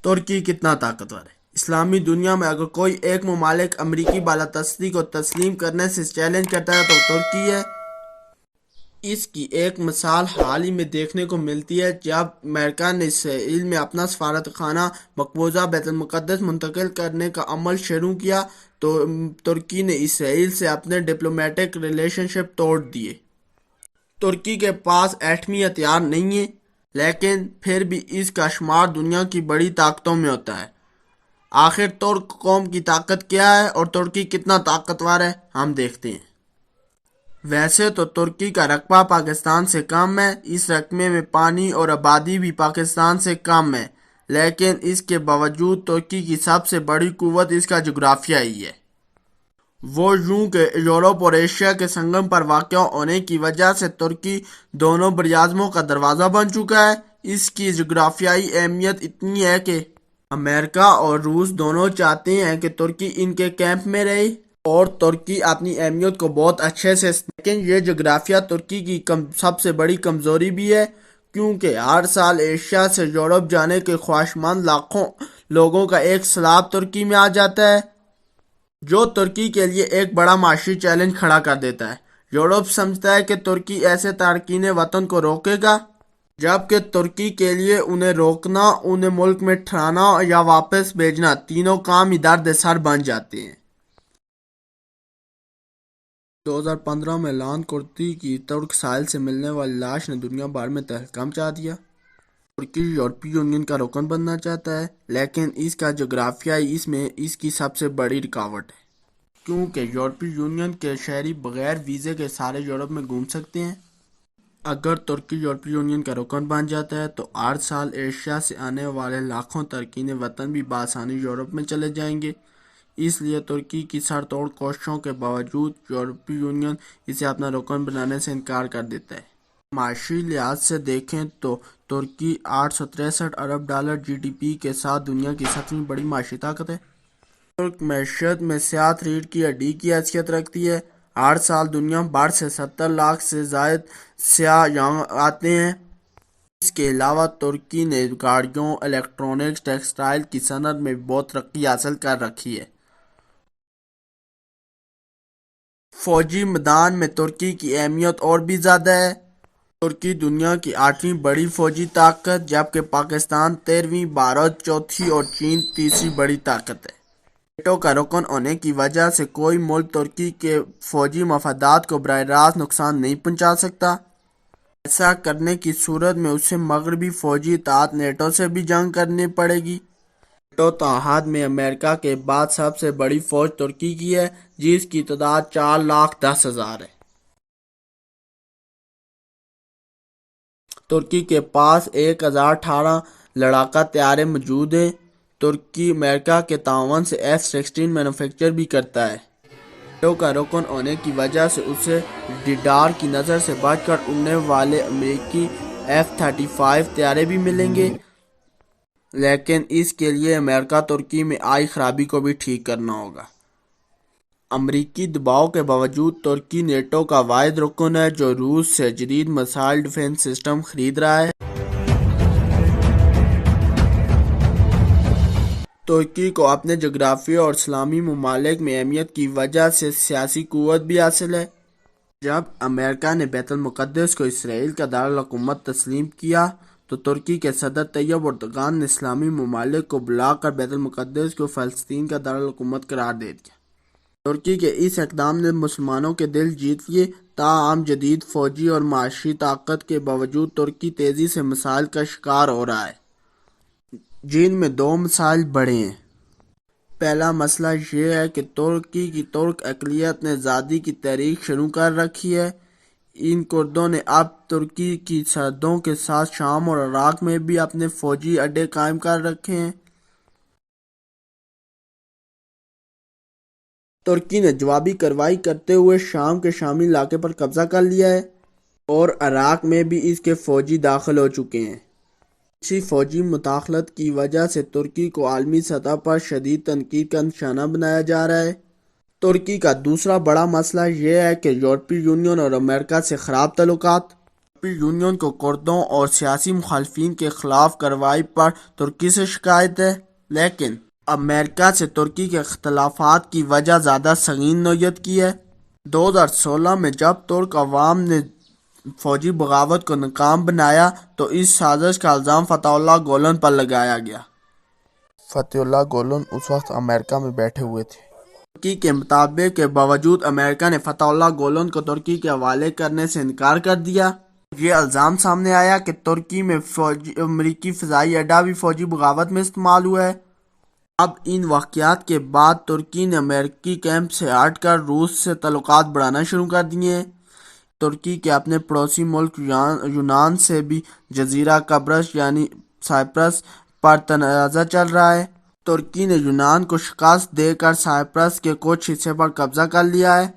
ترکی کتنا طاقتور ہے؟ اسلامی دنیا میں اگر کوئی ایک ممالک امریکی بالادستی کو تسلیم کرنے سے چیلنج کرتا ہے تو ترکی ہے۔ اس کی ایک مثال حال ہی میں دیکھنے کو ملتی ہے جب امریکہ نے اسرائیل میں اپنا سفارت خانہ مقبوضہ بیت المقدس منتقل کرنے کا عمل شروع کیا تو ترکی نے اسرائیل سے اپنے ڈپلومیٹک ریلیشن شپ توڑ دیے۔ ترکی کے پاس ایٹمی ہتھیار نہیں ہے، لیکن پھر بھی اس کا شمار دنیا کی بڑی طاقتوں میں ہوتا ہے۔ آخر ترک قوم کی طاقت کیا ہے اور ترکی کتنا طاقتور ہے، ہم دیکھتے ہیں۔ ویسے تو ترکی کا رقبہ پاکستان سے کم ہے، اس رقبے میں پانی اور آبادی بھی پاکستان سے کم ہے، لیکن اس کے باوجود ترکی کی سب سے بڑی قوت اس کا جغرافیہ ہی ہے۔ وہ یوں کہ یورپ اور ایشیا کے سنگم پر واقع ہونے کی وجہ سے ترکی دونوں براعظموں کا دروازہ بن چکا ہے۔ اس کی جغرافیائی اہمیت اتنی ہے کہ امریکہ اور روس دونوں چاہتے ہیں کہ ترکی ان کے کیمپ میں رہے، اور ترکی اپنی اہمیت کو بہت اچھے سے، لیکن یہ جغرافیہ ترکی کی سب سے بڑی کمزوری بھی ہے، کیونکہ ہر سال ایشیا سے یورپ جانے کے خواہشمند لاکھوں لوگوں کا ایک سیلاب ترکی میں آ جاتا ہے، جو ترکی کے لیے ایک بڑا معاشی چیلنج کھڑا کر دیتا ہے۔ یورپ سمجھتا ہے کہ ترکی ایسے تارکین وطن کو روکے گا، جبکہ ترکی کے لیے انہیں روکنا، انہیں ملک میں ٹھہرانا یا واپس بھیجنا، تینوں کام ہی درد سر بن جاتے ہیں۔ 2015 میں لان کرتی کی ترک ساحل سے ملنے والی لاش نے دنیا بھر میں تہلکہ مچا دیا۔ ترکی یورپی یونین کا رکن بننا چاہتا ہے، لیکن اس کا جغرافیہ اس میں اس کی سب سے بڑی رکاوٹ ہے، کیونکہ یورپی یونین کے شہری بغیر ویزے کے سارے یورپ میں گھوم سکتے ہیں۔ اگر ترکی یورپی یونین کا رکن بن جاتا ہے تو ہر سال ایشیا سے آنے والے لاکھوں تارکین وطن بھی بآسانی یورپ میں چلے جائیں گے۔ اس لیے ترکی کی سر توڑ کوششوں کے باوجود یورپی یونین اسے اپنا رکن بنانے سے انکار کر دیتا ہے۔ معاشی لحاظ سے دیکھیں تو ترکی $863 ارب جی ڈی پی کے ساتھ دنیا کی 7ویں بڑی معاشی طاقت ہے۔ ترک معیشت میں سیاہ ریڑھ کی ہڈی کی حیثیت رکھتی ہے۔ ہر سال دنیا بھر سے 70 لاکھ سے زائد سیاح یہاں آتے ہیں۔ اس کے علاوہ ترکی نے گاڑیوں، الیکٹرانکس، ٹیکسٹائل کی صنعت میں بھی بہت ترقی حاصل کر رکھی ہے۔ فوجی میدان میں ترکی کی اہمیت اور بھی زیادہ ہے۔ ترکی دنیا کی 8ویں بڑی فوجی طاقت، جبکہ پاکستان 13ویں، بھارت چوتھی اور چین تیسری بڑی طاقت ہے۔ نیٹو کا رکن ہونے کی وجہ سے کوئی ملک ترکی کے فوجی مفادات کو براہ راست نقصان نہیں پہنچا سکتا۔ ایسا کرنے کی صورت میں اسے مغربی فوجی اتحاد نیٹو سے بھی جنگ کرنی پڑے گی۔ نیٹو اتحاد میں امریکہ کے بعد سب سے بڑی فوج ترکی کی ہے، جس کی تعداد 4,10,000 ہے۔ ترکی کے پاس 1018 لڑاکا طیارے موجود ہیں۔ ترکی امریکہ کے تعاون سے F-16 مینوفیکچر بھی کرتا ہے۔ نیٹو کا رکن ہونے کی وجہ سے اسے ریڈار کی نظر سے بچ کر اڑنے والے امریکی F-35 طیارے بھی ملیں گے، لیکن اس کے لیے امریکہ ترکی میں آئی خرابی کو بھی ٹھیک کرنا ہوگا۔ امریکی دباؤ کے باوجود ترکی نیٹو کا واحد رکن ہے جو روس سے جدید میزائل ڈیفنس سسٹم خرید رہا ہے۔ ترکی کو اپنے جغرافیہ اور اسلامی ممالک میں اہمیت کی وجہ سے سیاسی قوت بھی حاصل ہے۔ جب امریکہ نے بیت المقدس کو اسرائیل کا دارالحکومت تسلیم کیا تو ترکی کے صدر طیب اردوغان نے اسلامی ممالک کو بلا کر بیت المقدس کو فلسطین کا دارالحکومت قرار دے دیا۔ ترکی کے اس اقدام نے مسلمانوں کے دل جیت لیے، تاہم جدید فوجی اور معاشی طاقت کے باوجود ترکی تیزی سے مسائل کا شکار ہو رہا ہے، جن میں دو مسائل بڑے ہیں۔ پہلا مسئلہ یہ ہے کہ ترکی کی ترک اقلیت نے آزادی کی تحریک شروع کر رکھی ہے۔ ان کردوں نے اب ترکی کی سرحدوں کے ساتھ شام اور عراق میں بھی اپنے فوجی اڈے قائم کر رکھے ہیں۔ ترکی نے جوابی کارروائی کرتے ہوئے شام کے شامی علاقے پر قبضہ کر لیا ہے، اور عراق میں بھی اس کے فوجی داخل ہو چکے ہیں۔ اسی فوجی مداخلت کی وجہ سے ترکی کو عالمی سطح پر شدید تنقید کا نشانہ بنایا جا رہا ہے۔ ترکی کا دوسرا بڑا مسئلہ یہ ہے کہ یورپی یونین اور امریکہ سے خراب تعلقات۔ یورپی یونین کو کردوں اور سیاسی مخالفین کے خلاف کارروائی پر ترکی سے شکایت ہے، لیکن امریکہ سے ترکی کے اختلافات کی وجہ زیادہ سنگین نوعیت کی ہے۔ 2016 میں جب ترک عوام نے فوجی بغاوت کو ناکام بنایا تو اس سازش کا الزام فتح اللہ گولن پر لگایا گیا۔ فتح اللہ گولن اس وقت امریکہ میں بیٹھے ہوئے تھے۔ ترکی کے مطابق کے باوجود امریکہ نے فتح اللہ گولن کو ترکی کے حوالے کرنے سے انکار کر دیا۔ یہ الزام سامنے آیا کہ ترکی میں امریکی فضائی اڈہ بھی فوجی بغاوت میں استعمال ہوا ہے۔ اب ان واقعات کے بعد ترکی نے امریکی کیمپ سے ہٹ کر روس سے تعلقات بڑھانا شروع کر دیے ہیں۔ ترکی کے اپنے پڑوسی ملک یونان سے بھی جزیرہ قبرص یعنی سائپرس پر تنازع چل رہا ہے۔ ترکی نے یونان کو شکست دے کر سائپرس کے کچھ حصے پر قبضہ کر لیا ہے۔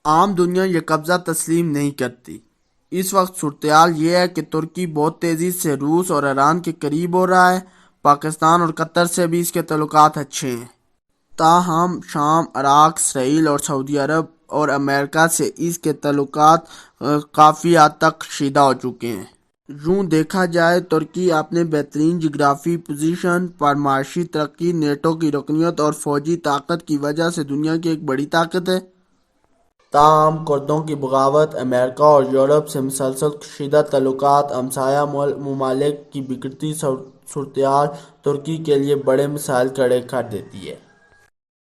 عام دنیا یہ قبضہ تسلیم نہیں کرتی۔ اس وقت صورتحال یہ ہے کہ ترکی بہت تیزی سے روس اور ایران کے قریب ہو رہا ہے۔ پاکستان اور قطر سے بھی اس کے تعلقات اچھے ہیں، تاہم شام، عراق، اسرائیل اور سعودی عرب اور امریکہ سے اس کے تعلقات کافی حد تک کشیدہ ہو چکے ہیں۔ یوں دیکھا جائے ترکی اپنے بہترین جغرافی پوزیشن پر، معاشی ترقی، نیٹو کی رکنیت اور فوجی طاقت کی وجہ سے دنیا کی ایک بڑی طاقت ہے۔ تاہم کردوں کی بغاوت، امریکہ اور یورپ سے مسلسل کشیدہ تعلقات، ہمسایہ ممالک کی بگڑتی صورتحال ترکی کے لیے بڑے مسائل کھڑے کر دیتی ہے۔